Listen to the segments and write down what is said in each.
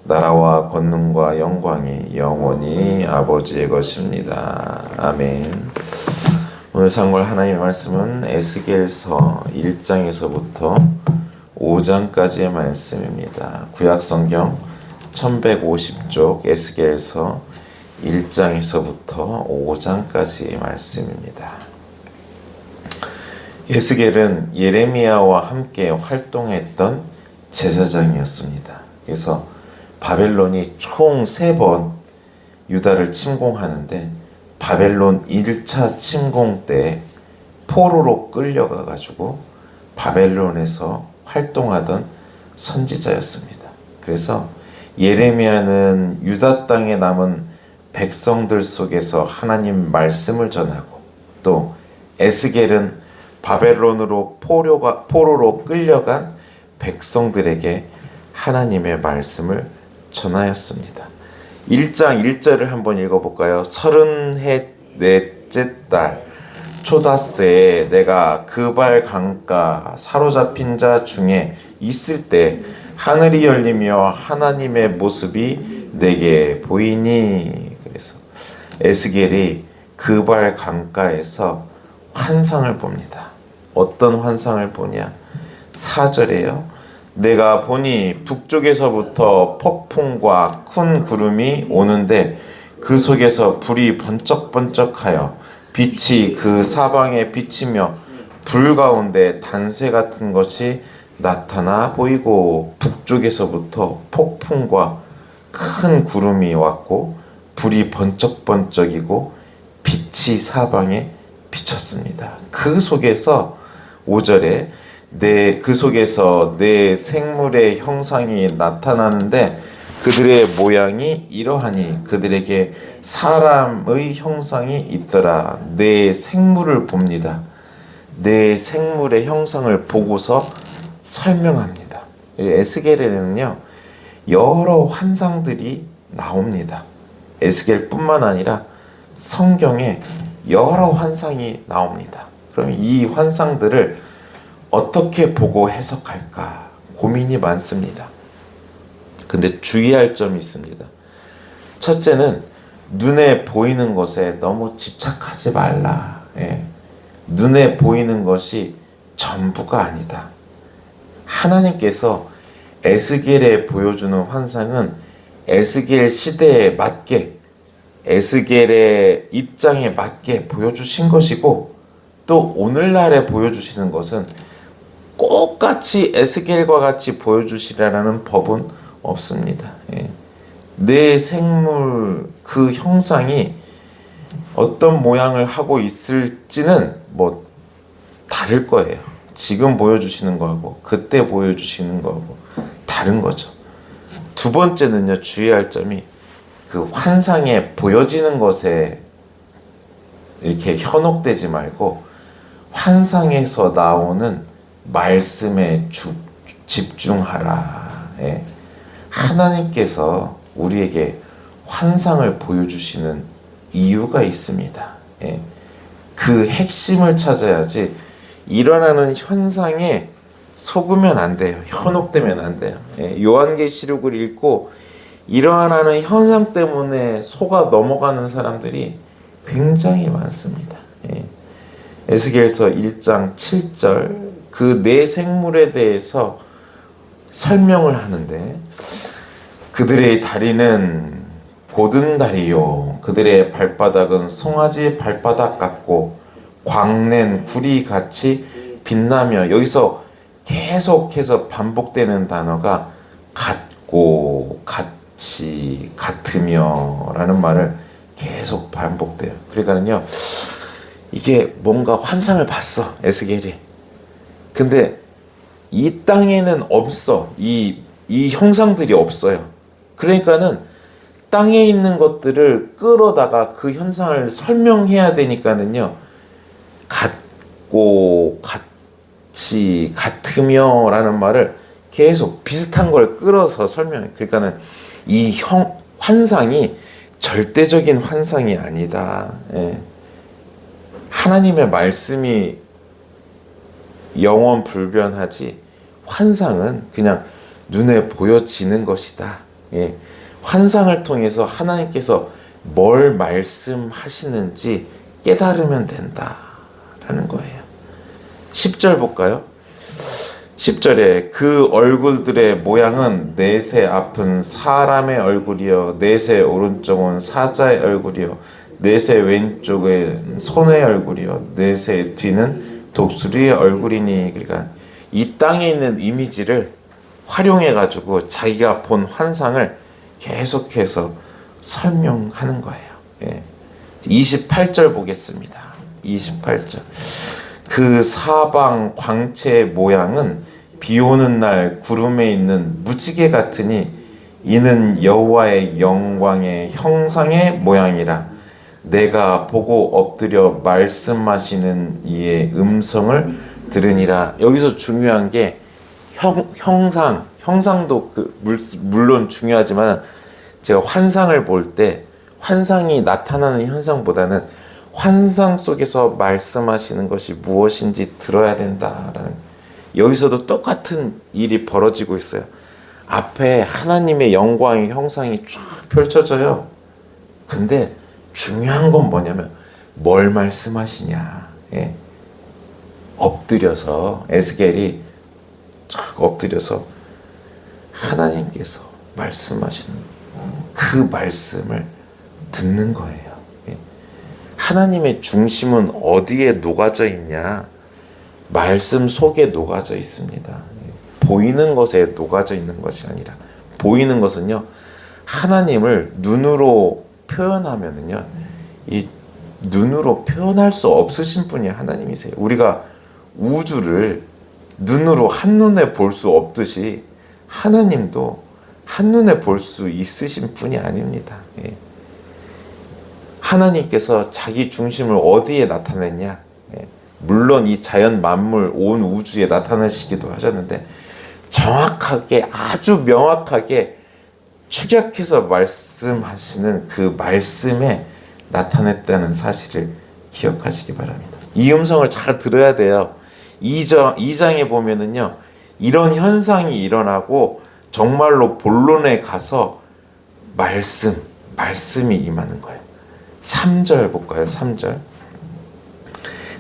나라와 권능과 영광이 영원히 아버지의 것입니다. 아멘. 오늘 상고할 하나님의 말씀은 에스겔서 1장에서부터 5장까지의 말씀입니다. 구약성경 1150쪽 에스겔서 1장에서부터 5장까지의 말씀입니다. 에스겔은 예레미야와 함께 활동했던 제사장이었습니다. 그래서 바벨론이 총 3번 유다를 침공하는데 바벨론 1차 침공 때 포로로 끌려가 가지고 바벨론에서 활동하던 선지자였습니다. 그래서 예레미야는 유다 땅에 남은 백성들 속에서 하나님 말씀을 전하고, 또 에스겔은 바벨론으로 포로로 끌려간 백성들에게 하나님의 말씀을 전하였습니다. 1장 1절을 한번 읽어볼까요? 30넷째 달 초다새에 내가 그발 강가 사로잡힌 자 중에 있을 때 하늘이 열리며 하나님의 모습이 내게 보이니. 그래서 에스겔이 그발 강가에서 환상을 봅니다. 어떤 환상을 보냐? 4절에요. 내가 보니 북쪽에서부터 폭풍과 큰 구름이 오는데 그 속에서 불이 번쩍번쩍하여 빛이 그 사방에 비치며 불 가운데 단쇠 같은 것이 나타나 보이고, 북쪽에서부터 폭풍과 큰 구름이 왔고 불이 번쩍번쩍이고 빛이 사방에 비쳤습니다. 그 속에서 5절에 그 속에서 내 생물의 형상이 나타나는데 그들의 모양이 이러하니 그들에게 사람의 형상이 있더라. 내 생물을 봅니다. 내 생물의 형상을 보고서 설명합니다. 에스겔에는요 여러 환상들이 나옵니다. 에스겔뿐만 아니라 성경에 여러 환상이 나옵니다. 그럼 이 환상들을 어떻게 보고 해석할까 고민이 많습니다. 근데 주의할 점이 있습니다. 첫째는 눈에 보이는 것에 너무 집착하지 말라. 눈에 보이는 것이 전부가 아니다. 하나님께서 에스겔에 보여주는 환상은 에스겔 시대에 맞게, 에스겔의 입장에 맞게 보여주신 것이고, 또 오늘날에 보여주시는 것은 똑같이 에스겔과 같이 보여주시라는 법은 없습니다. 내 생물 그 형상이 어떤 모양을 하고 있을지는 뭐 다를 거예요. 지금 보여주시는 거하고 그때 보여주시는 거하고 다른 거죠. 두 번째는요, 주의할 점이 그 환상에 보여지는 것에 이렇게 현혹되지 말고 환상에서 나오는 말씀에 집중하라. 하나님께서 우리에게 환상을 보여주시는 이유가 있습니다. 그 핵심을 찾아야지 일어나는 현상에 속으면 안 돼요. 현혹되면 안 돼요. 요한계시록을 읽고 일어나는 현상 때문에 속아 넘어가는 사람들이 굉장히 많습니다. 에스겔서 1장 7절 그 네 생물에 대해서 설명을 하는데, 그들의 다리는 고든 다리요 그들의 발바닥은 송아지 발바닥 같고 광낸 구리 같이 빛나며, 여기서 계속해서 반복되는 단어가 같고 같이 같으며 라는 말을 계속 반복돼요. 그러니까는요 이게 뭔가 환상을 봤어 에스겔이. 근데 이 땅에는 없어. 이 형상들이 없어요. 그러니까는 땅에 있는 것들을 끌어다가 그 현상을 설명해야 되니까는요 같고 같이 같으며 라는 말을 계속 비슷한 걸 끌어서 설명해. 그러니까는 이 환상이 절대적인 환상이 아니다. 하나님의 말씀이 영원 불변하지 환상은 그냥 눈에 보여지는 것이다. 예, 환상을 통해서 하나님께서 뭘 말씀하시는지 깨달으면 된다라는 거예요. 10절 볼까요? 10절에 그 얼굴들의 모양은 넷의 앞은 사람의 얼굴이요 넷의 오른쪽은 사자의 얼굴이요 넷의 왼쪽은 손의 얼굴이요 넷의 뒤는 독수리의 얼굴이니. 그러니까 이 땅에 있는 이미지를 활용해 가지고 자기가 본 환상을 계속해서 설명하는 거예요. 예. 28절 보겠습니다. 28절. 그 사방 광채의 모양은 비 오는 날 구름에 있는 무지개 같으니 이는 여호와의 영광의 형상의 모양이라. 내가 보고 엎드려 말씀하시는 이의 음성을 들으니라. 여기서 중요한 게 형상도 물론 중요하지만 제가 환상을 볼 때 환상이 나타나는 현상보다는 환상 속에서 말씀하시는 것이 무엇인지 들어야 된다라는, 여기서도 똑같은 일이 벌어지고 있어요. 앞에 하나님의 영광의 형상이 쫙 펼쳐져요. 근데 중요한 건 뭐냐면 뭘 말씀하시냐. 예. 엎드려서 에스겔이 쫙 엎드려서 하나님께서 말씀하시는 그 말씀을 듣는 거예요. 예. 하나님의 중심은 어디에 녹아져 있냐? 말씀 속에 녹아져 있습니다. 예. 보이는 것에 녹아져 있는 것이 아니라, 보이는 것은요, 하나님을 눈으로 표현하면은요, 이 눈으로 표현할 수 없으신 분이 하나님이세요. 우리가 우주를 눈으로 한눈에 볼 수 없듯이 하나님도 한눈에 볼 수 있으신 분이 아닙니다. 예. 하나님께서 자기 중심을 어디에 나타냈냐? 예. 물론 이 자연 만물 온 우주에 나타내시기도 하셨는데 정확하게, 아주 명확하게 축약해서 말씀하시는 그 말씀에 나타냈다는 사실을 기억하시기 바랍니다. 이 음성을 잘 들어야 돼요. 2장에 보면은요, 이런 현상이 일어나고 정말로 본론에 가서 말씀이 임하는 거예요. 3절 볼까요? 3절.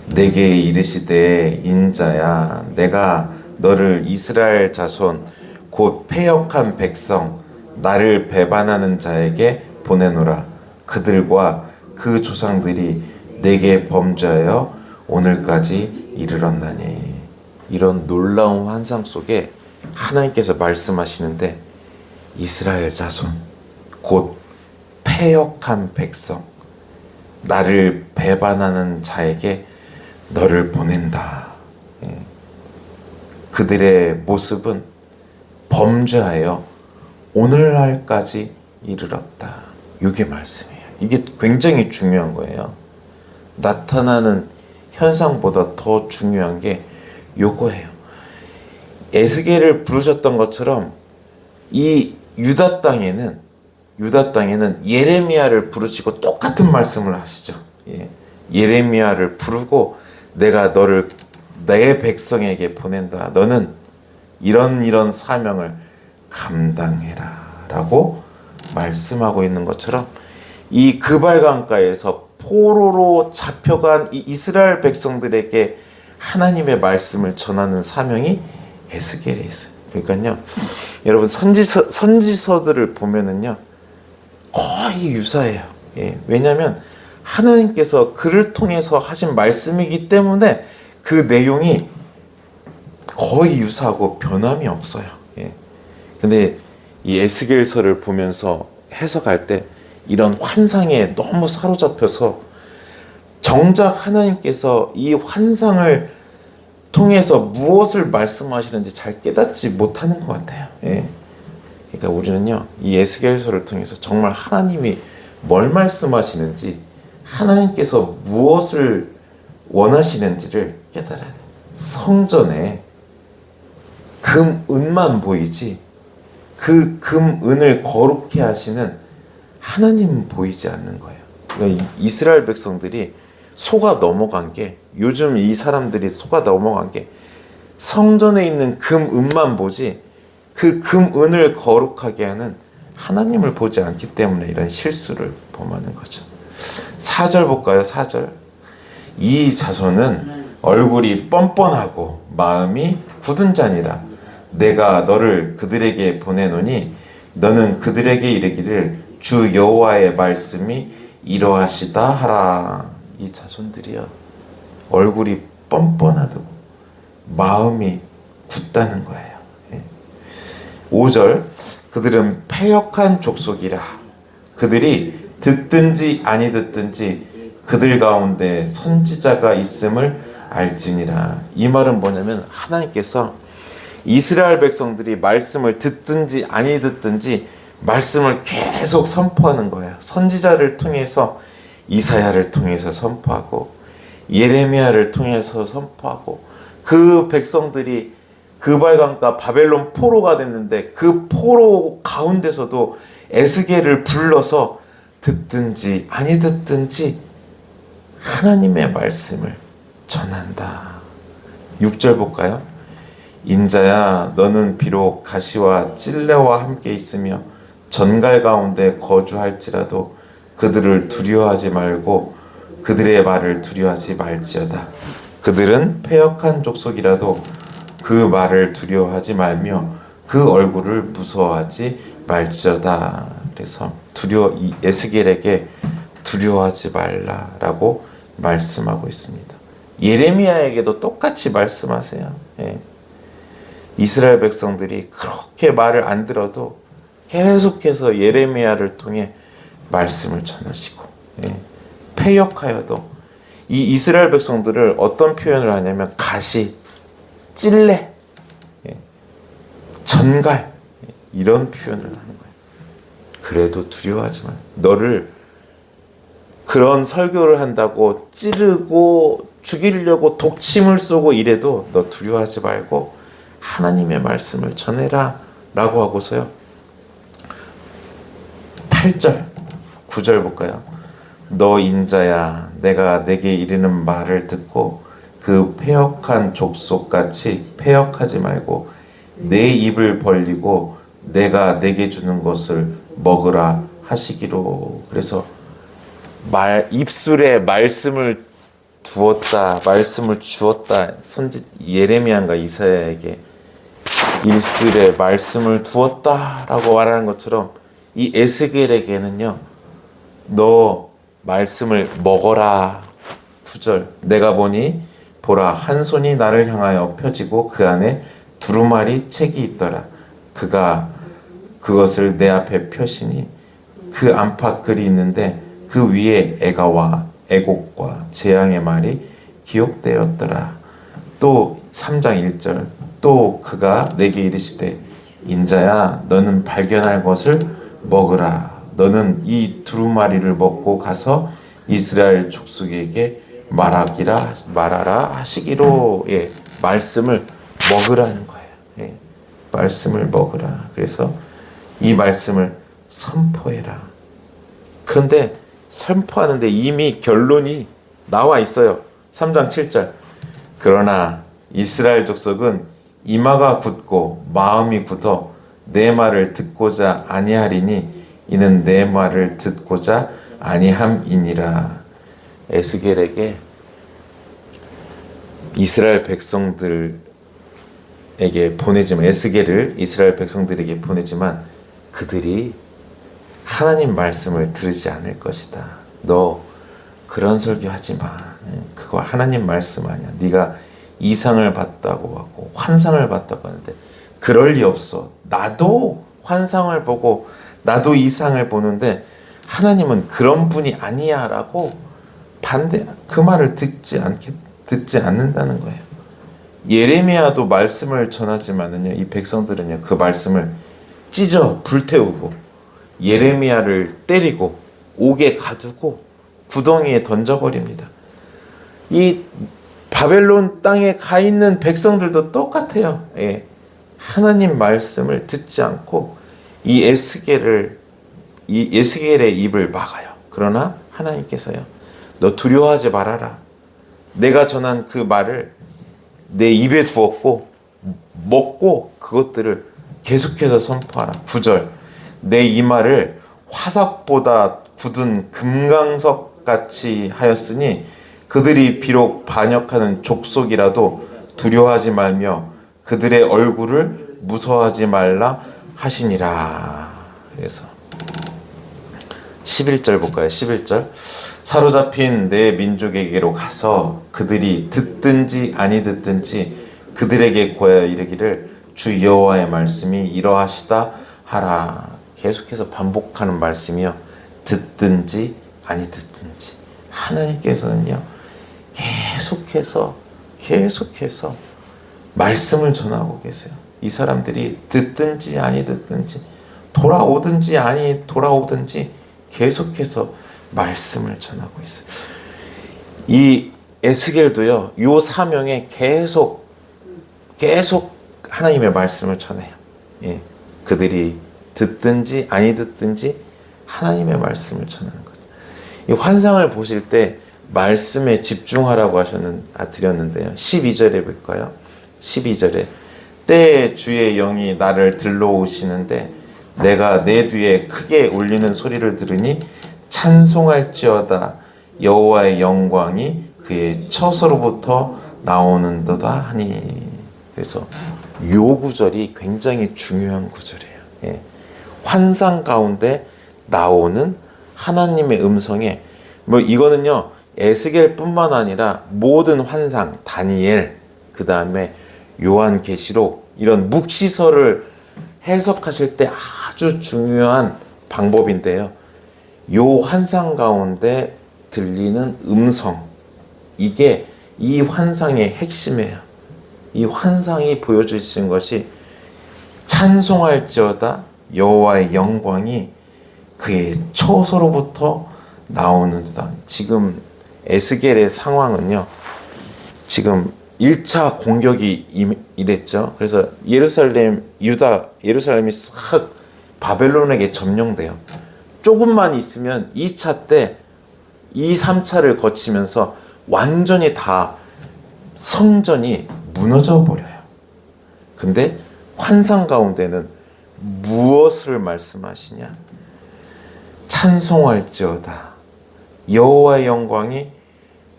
내게 이르시되 인자야, 내가 너를 이스라엘 자손 곧 패역한 백성 나를 배반하는 자에게 보내노라. 그들과 그 조상들이 내게 범죄하여 오늘까지 이르렀나니. 이런 놀라운 환상 속에 하나님께서 말씀하시는데, 이스라엘 자손 곧 패역한 백성 나를 배반하는 자에게 너를 보낸다. 그들의 모습은 범죄하여 오늘날까지 이르렀다. 이게 말씀이에요. 이게 굉장히 중요한 거예요. 나타나는 현상보다 더 중요한 게 요거예요. 에스겔을 부르셨던 것처럼 이 유다 땅에는 예레미야를 부르시고 똑같은 말씀을 하시죠. 예. 예레미야를 부르고 내가 너를 내 백성에게 보낸다. 너는 이런 사명을 감당해라 라고 말씀하고 있는 것처럼, 이 그발강가에서 포로로 잡혀간 이 이스라엘 백성들에게 하나님의 말씀을 전하는 사명이 에스겔에 있어요. 그러니까요, 여러분 선지서들을 보면은요 거의 유사해요. 예, 왜냐하면 하나님께서 그를 통해서 하신 말씀이기 때문에 그 내용이 거의 유사하고 변함이 없어요. 예. 근데 이 에스겔서를 보면서 해석할 때 이런 환상에 너무 사로잡혀서 정작 하나님께서 이 환상을 통해서 무엇을 말씀하시는지 잘 깨닫지 못하는 것 같아요. 예. 그러니까 우리는요, 이 에스겔서를 통해서 정말 하나님이 뭘 말씀하시는지, 하나님께서 무엇을 원하시는지를 깨달아야 돼요. 성전에 금, 은만 보이지 그 금, 은을 거룩해 하시는 하나님은 보이지 않는 거예요. 그러니까 이스라엘 백성들이 속아 넘어간 게, 요즘 이 사람들이 속아 넘어간 게 성전에 있는 금, 은만 보지 그 금, 은을 거룩하게 하는 하나님을 보지 않기 때문에 이런 실수를 범하는 거죠. 4절 볼까요? 4절. 이 자손은 얼굴이 뻔뻔하고 마음이 굳은 자니라. 내가 너를 그들에게 보내노니 너는 그들에게 이르기를 주 여호와의 말씀이 이러하시다 하라. 이 자손들이요, 얼굴이 뻔뻔하고 마음이 굳다는 거예요. 5절. 그들은 패역한 족속이라. 그들이 듣든지 아니 듣든지 그들 가운데 선지자가 있음을 알지니라. 이 말은 뭐냐면, 하나님께서 이스라엘 백성들이 말씀을 듣든지 아니 듣든지 말씀을 계속 선포하는 거예요. 선지자를 통해서, 이사야를 통해서 선포하고, 예레미야를 통해서 선포하고, 그 백성들이 그발강가 바벨론 포로가 됐는데 그 포로 가운데서도 에스겔을 불러서 듣든지 아니 듣든지 하나님의 말씀을 전한다. 6절 볼까요? 인자야, 너는 비록 가시와 찔레와 함께 있으며 전갈 가운데 거주할지라도 그들을 두려워하지 말고 그들의 말을 두려워하지 말지어다. 그들은 패역한 족속이라도 그 말을 두려워하지 말며 그 얼굴을 무서워하지 말지어다. 그래서 에스겔에게 두려워하지 말라라고 말씀하고 있습니다. 예레미야에게도 똑같이 말씀하세요. 이스라엘 백성들이 그렇게 말을 안 들어도 계속해서 예레미야를 통해 말씀을 전하시고, 패역하여도 이 이스라엘 백성들을 어떤 표현을 하냐면 가시, 찔레, 전갈, 이런 표현을 하는 거예요. 그래도 두려워하지 마. 너를 그런 설교를 한다고 찌르고 죽이려고 독침을 쏘고 이래도 너 두려워하지 말고 하나님의 말씀을 전해라 라고 하고서요, 8절 9절 볼까요? 너 인자야, 내가 내게 이르는 말을 듣고 그 패역한 족속같이 패역하지 말고 내 입을 벌리고 내가 내게 주는 것을 먹으라 하시기로. 그래서 입술에 말씀을 두었다, 말씀을 주었다. 선지 예레미야인가 이사야에게 입술에 말씀을 두었다라고 말하는 것처럼 이 에스겔에게는요, 너 말씀을 먹어라. 9절. 내가 보니 보라, 한 손이 나를 향하여 펴지고 그 안에 두루마리 책이 있더라. 그가 그것을 내 앞에 펴시니 그 안팎 글이 있는데 그 위에 애가와 애곡과 재앙의 말이 기록되었더라. 또 3장 1절. 또 그가 내게 이르시되 인자야, 너는 발견할 것을 먹으라. 너는 이 두루마리를 먹고 가서 이스라엘 족속에게 말하라 하시기로. 말씀을 먹으라는 거예요. 말씀을 먹으라. 그래서 이 말씀을 선포해라. 그런데 선포하는데 이미 결론이 나와 있어요. 3장 7절. 그러나 이스라엘 족속은 이마가 굳고 마음이 굳어 내 말을 듣고자 아니하리니 이는 내 말을 듣고자 아니함이니라. 에스겔에게 이스라엘 백성들에게 보내지만, 에스겔을 이스라엘 백성들에게 보내지만 그들이 하나님 말씀을 들으지 않을 것이다. 너 그런 설교하지 마. 그거 하나님 말씀 아니야. 네가 이상을 봤다고 하고 환상을 봤다고 하는데 그럴 리 없어. 나도 환상을 보고 나도 이상을 보는데 하나님은 그런 분이 아니야 라고 그 말을 듣지 않는다는 거예요. 예레미야도 말씀을 전하지만은요, 이 백성들은요, 그 말씀을 찢어 불태우고 예레미야를 때리고 옥에 가두고 구덩이에 던져버립니다. 이 바벨론 땅에 가 있는 백성들도 똑같아요. 하나님 말씀을 듣지 않고 이 에스겔의 입을 막아요. 그러나 하나님께서요, 너 두려워하지 말아라. 내가 전한 그 말을 내 입에 두었고 먹고 그것들을 계속해서 선포하라. 9절. 내 이마를 화석보다 굳은 금강석 같이 하였으니 그들이 비록 반역하는 족속이라도 두려워하지 말며 그들의 얼굴을 무서워하지 말라 하시니라. 그래서 11절 볼까요? 11절. 사로잡힌 내 민족에게로 가서 그들이 듣든지 아니 듣든지 그들에게 고하여 이르기를 주 여호와의 말씀이 이러하시다 하라. 계속해서 반복하는 말씀이요. 듣든지 아니 듣든지. 하나님께서는요, 계속해서 말씀을 전하고 계세요. 이 사람들이 듣든지 아니 듣든지, 돌아오든지 아니 돌아오든지 계속해서 말씀을 전하고 있어요. 이 에스겔도요, 요 사명에 계속 하나님의 말씀을 전해요. 예, 그들이 듣든지 아니 듣든지 하나님의 말씀을 전하는 거죠. 이 환상을 보실 때 말씀에 집중하라고 드렸는데요. 12절에 볼까요? 12절에 때에 주의 영이 나를 들러오시는데 내가 내 뒤에 크게 울리는 소리를 들으니 찬송할지어다 여호와의 영광이 그의 처소로부터 나오는도다 하니. 그래서 요 구절이 굉장히 중요한 구절이에요. 예. 환상 가운데 나오는 하나님의 음성에, 뭐 이거는요 에스겔뿐만 아니라 모든 환상, 다니엘, 그 다음에 요한계시록, 이런 묵시설을 해석하실 때 아주 중요한 방법인데요. 요 환상 가운데 들리는 음성, 이게 이 환상의 핵심이에요. 이 환상이 보여주신 것이 찬송할지어다 여호와의 영광이 그의 처소로부터 나오는도다. 지금 에스겔의 상황은요, 지금 1차 공격이 이랬죠. 그래서 예루살렘이 싹 바벨론에게 점령돼요. 조금만 있으면 2차 때 2, 3차를 거치면서 완전히 다 성전이 무너져 버려요. 근데 환상 가운데는 무엇을 말씀하시냐? 찬송할지어다 여호와의 영광이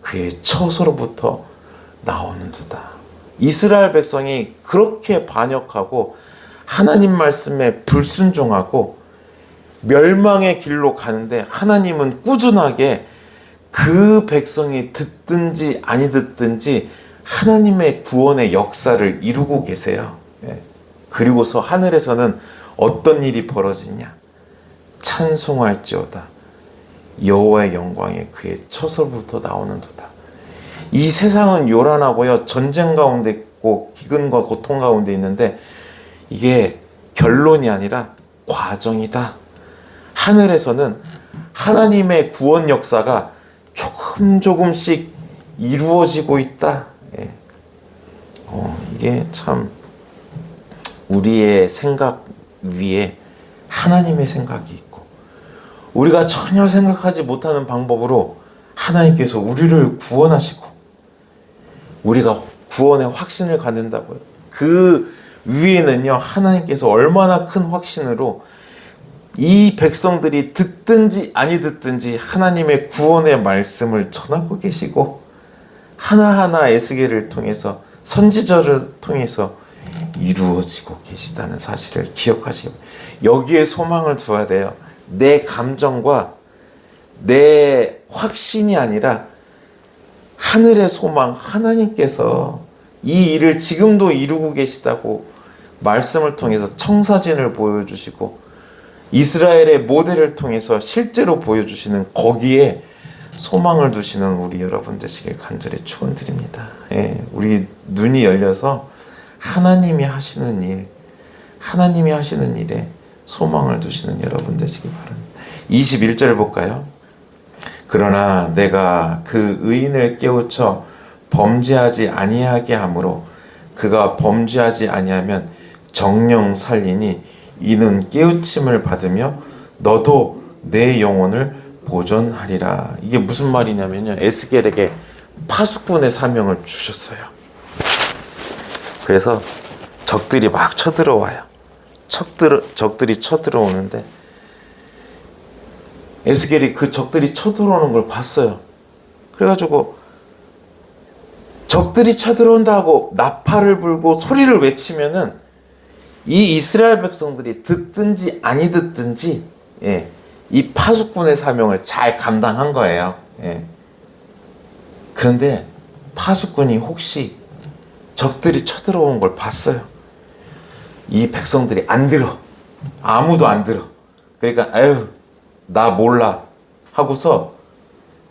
그의 처소로부터 나오는도다. 이스라엘 백성이 그렇게 반역하고 하나님 말씀에 불순종하고 멸망의 길로 가는데 하나님은 꾸준하게 그 백성이 듣든지 아니 듣든지 하나님의 구원의 역사를 이루고 계세요. 그리고서 하늘에서는 어떤 일이 벌어지냐? 찬송할지어다 여호와의 영광이 그의 처소로부터 나오는도다. 이 세상은 요란하고요, 전쟁 가운데 있고 기근과 고통 가운데 있는데 이게 결론이 아니라 과정이다. 하늘에서는 하나님의 구원 역사가 조금씩 이루어지고 있다. 예. 이게 참 우리의 생각 위에 하나님의 생각이 있고, 우리가 전혀 생각하지 못하는 방법으로 하나님께서 우리를 구원하시고 우리가 구원의 확신을 갖는다고요. 그 위에는요, 하나님께서 얼마나 큰 확신으로 이 백성들이 듣든지 아니 듣든지 하나님의 구원의 말씀을 전하고 계시고, 하나하나 에스겔을 통해서, 선지자를 통해서 이루어지고 계시다는 사실을 기억하시고, 여기에 소망을 두어야 돼요. 내 감정과 내 확신이 아니라 하늘의 소망, 하나님께서 이 일을 지금도 이루고 계시다고 말씀을 통해서 청사진을 보여주시고 이스라엘의 모델을 통해서 실제로 보여주시는, 거기에 소망을 두시는 우리 여러분 되시길 간절히 축원드립니다. 예, 우리 눈이 열려서 하나님이 하시는 일에 소망을 두시는 여러분 되시기 바랍니다. 21절 볼까요? 그러나 내가 그 의인을 깨우쳐 범죄하지 아니하게 하므로 그가 범죄하지 아니하면 정령 살리니 이는 깨우침을 받으며 너도 내 영혼을 보존하리라. 이게 무슨 말이냐면요, 에스겔에게 파수꾼의 사명을 주셨어요. 그래서 적들이 막 쳐들어와요. 적들이 쳐들어오는데 에스겔이 그 적들이 쳐들어오는 걸 봤어요. 그래가지고 적들이 쳐들어온다고 나팔을 불고 소리를 외치면은 이 이스라엘 백성들이 듣든지 아니 듣든지 이 파수꾼의 사명을 잘 감당한 거예요. 그런데 파수꾼이 혹시 적들이 쳐들어오는 걸 봤어요. 이 백성들이 안 들어. 아무도 안 들어. 그러니까 아유 나 몰라 하고서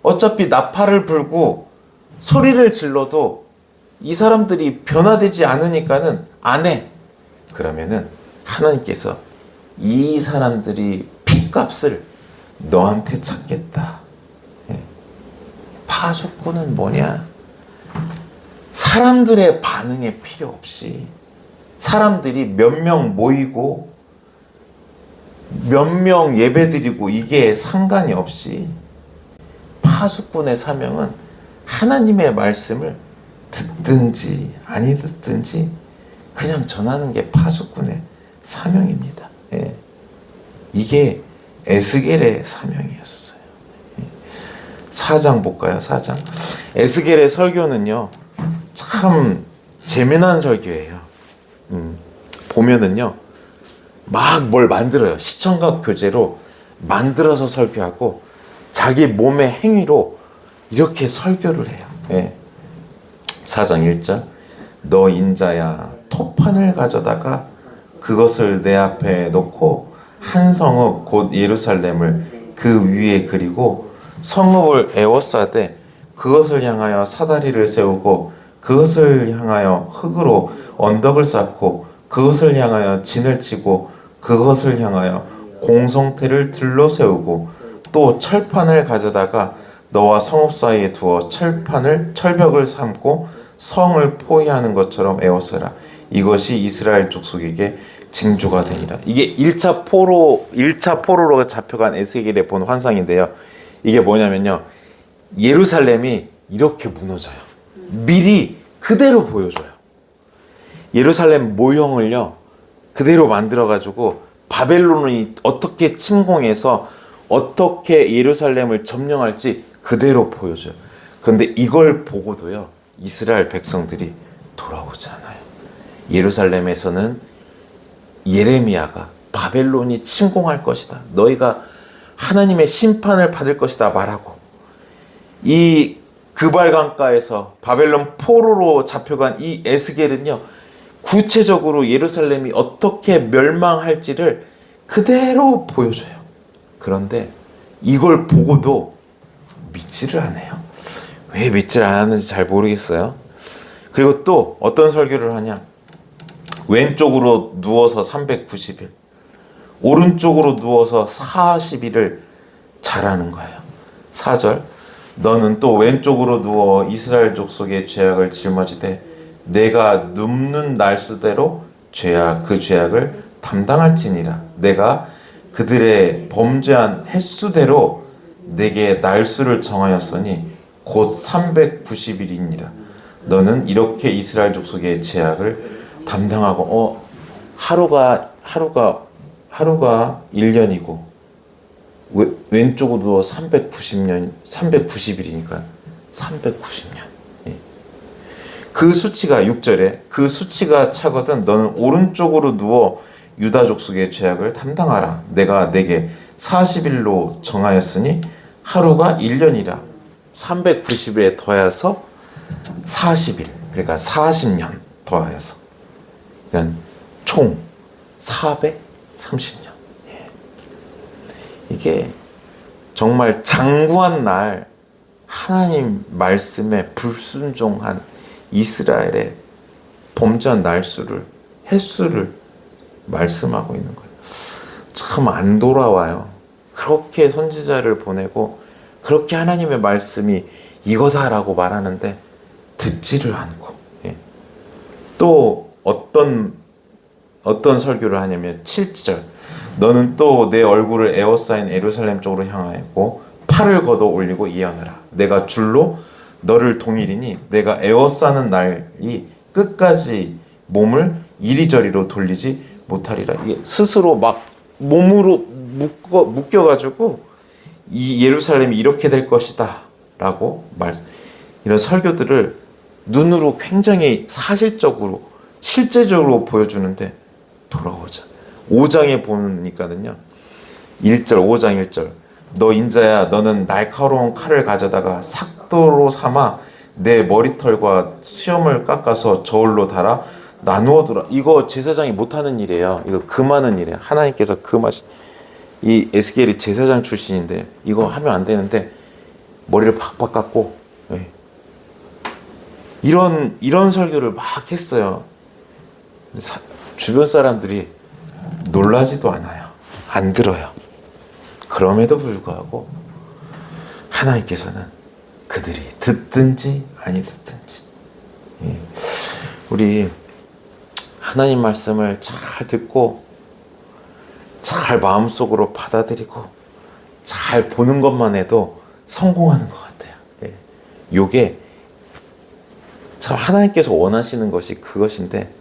어차피 나팔을 불고 소리를 질러도 이 사람들이 변화되지 않으니까는 안 해. 그러면은 하나님께서 이 사람들이 핏값을 너한테 찾겠다. 파수꾼은 뭐냐? 사람들의 반응에 필요 없이 사람들이 몇 명 모이고 몇 명 예배드리고 이게 상관이 없이 파수꾼의 사명은 하나님의 말씀을 듣든지 아니 듣든지 그냥 전하는 게 파수꾼의 사명입니다. 이게 에스겔의 사명이었어요. 4장 볼까요? 4장. 에스겔의 설교는요, 참 재미난 설교예요. 보면은요, 막 뭘 만들어요. 시청각 교재로 만들어서 설교하고 자기 몸의 행위로 이렇게 설교를 해요. 4장 1절. 너 인자야, 토판을 가져다가 그것을 내 앞에 놓고 한 성읍 곧 예루살렘을 그 위에 그리고 성읍을 에워싸되 그것을 향하여 사다리를 세우고 그것을 향하여 흙으로 언덕을 쌓고 그것을 향하여 진을 치고 그것을 향하여 공성태를 들러 세우고 또 철판을 가져다가 너와 성읍 사이에 두어 철벽을 삼고 성을 포위하는 것처럼 에워싸라. 이것이 이스라엘 족속에게 징조가 되니라. 이게 1차 포로로 잡혀간 에스겔의 본 환상인데요. 이게 뭐냐면요, 예루살렘이 이렇게 무너져요. 미리 그대로 보여줘요. 예루살렘 모형을요 그대로 만들어가지고 바벨론이 어떻게 침공해서 어떻게 예루살렘을 점령할지 그대로 보여줘요. 그런데 이걸 보고도요 이스라엘 백성들이 돌아오지 않아요. 예루살렘에서는 예레미야가 바벨론이 침공할 것이다, 너희가 하나님의 심판을 받을 것이다 말하고, 이 그발강가에서 바벨론 포로로 잡혀간 이 에스겔은요 구체적으로 예루살렘이 어떻게 멸망할지를 그대로 보여줘요. 그런데 이걸 보고도 믿지를 않아요. 왜 믿지를 않았는지 잘 모르겠어요. 그리고 또 어떤 설교를 하냐, 왼쪽으로 누워서 390일, 오른쪽으로 누워서 40일을 잘하는 거예요. 4절. 너는 또 왼쪽으로 누워 이스라엘 족속의 죄악을 짊어지되 내가 눕는 날수대로 그 죄악을 담당할지니라. 내가 그들의 범죄한 횟수대로 내게 날수를 정하였으니 곧 390일이니라. 너는 이렇게 이스라엘 족속의 죄악을 담당하고, 하루가 1년이고 왼쪽으로 누워 390일이니까 390년. 그 수치가 6절에 그 수치가 차거든 너는 오른쪽으로 누워 유다 족속의 죄악을 담당하라. 내가 내게 40일로 정하였으니 하루가 1년이라. 390일에 더해서 40일, 그러니까 40년 더하여서, 그러니까 총 430년. 이게 정말 장구한 날 하나님 말씀에 불순종한 이스라엘의 범죄한 횟수를 말씀하고 있는 거예요. 참 안 돌아와요. 그렇게 선지자를 보내고 그렇게 하나님의 말씀이 이거다라고 말하는데 듣지를 않고, 또 어떤 설교를 하냐면 7절. 너는 또 내 얼굴을 에워싸인 예루살렘 쪽으로 향하였고 팔을 걷어 올리고 예언하라. 내가 줄로 너를 동일이니 내가 에워싸는 날이 끝까지 몸을 이리저리로 돌리지 못하리라. 이게 스스로 막 몸으로 묶여가지고 이 예루살렘이 이렇게 될 것이다 라고 이런 설교들을 눈으로 굉장히 사실적으로 실제적으로 보여주는데 돌아오자. 5장에 보니까는요 1절 5장 1절 너 인자야 너는 날카로운 칼을 가져다가 삭도로 삼아 내 머리털과 수염을 깎아서 저울로 달아 나누어 두라. 이거 제사장이 못하는 일이에요. 이거 금하는 일이에요. 하나님께서 이 에스겔이 제사장 출신인데 이거 하면 안 되는데 머리를 팍팍 깎고 이런 설교를 막 했어요. 주변 사람들이 놀라지도 않아요. 안 들어요. 그럼에도 불구하고 하나님께서는 그들이 듣든지 아니 듣든지 우리 하나님 말씀을 잘 듣고 잘 마음속으로 받아들이고 잘 보는 것만 해도 성공하는 것 같아요. 요게 참 하나님께서 원하시는 것이 그것인데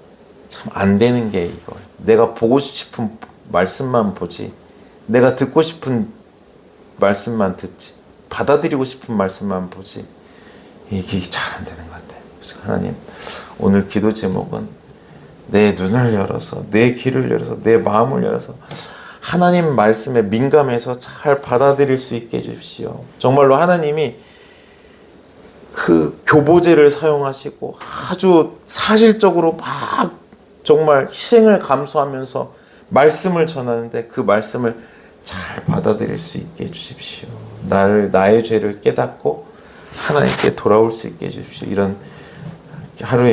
참 안 되는 게 이거예요. 내가 보고 싶은 말씀만 보지 내가 듣고 싶은 말씀만 듣지 받아들이고 싶은 말씀만 보지 이게 잘 안 되는 것 같아요. 그래서 하나님 오늘 기도 제목은 내 눈을 열어서 내 귀를 열어서 내 마음을 열어서 하나님 말씀에 민감해서 잘 받아들일 수 있게 해주십시오. 정말로 하나님이 그 교보제를 사용하시고 아주 사실적으로 막 정말 희생을 감수하면서 말씀을 전하는데 그 말씀을 잘 받아들일 수 있게 해주십시오. 나의 죄를 깨닫고 하나님께 돌아올 수 있게 해주십시오. 이런 하루의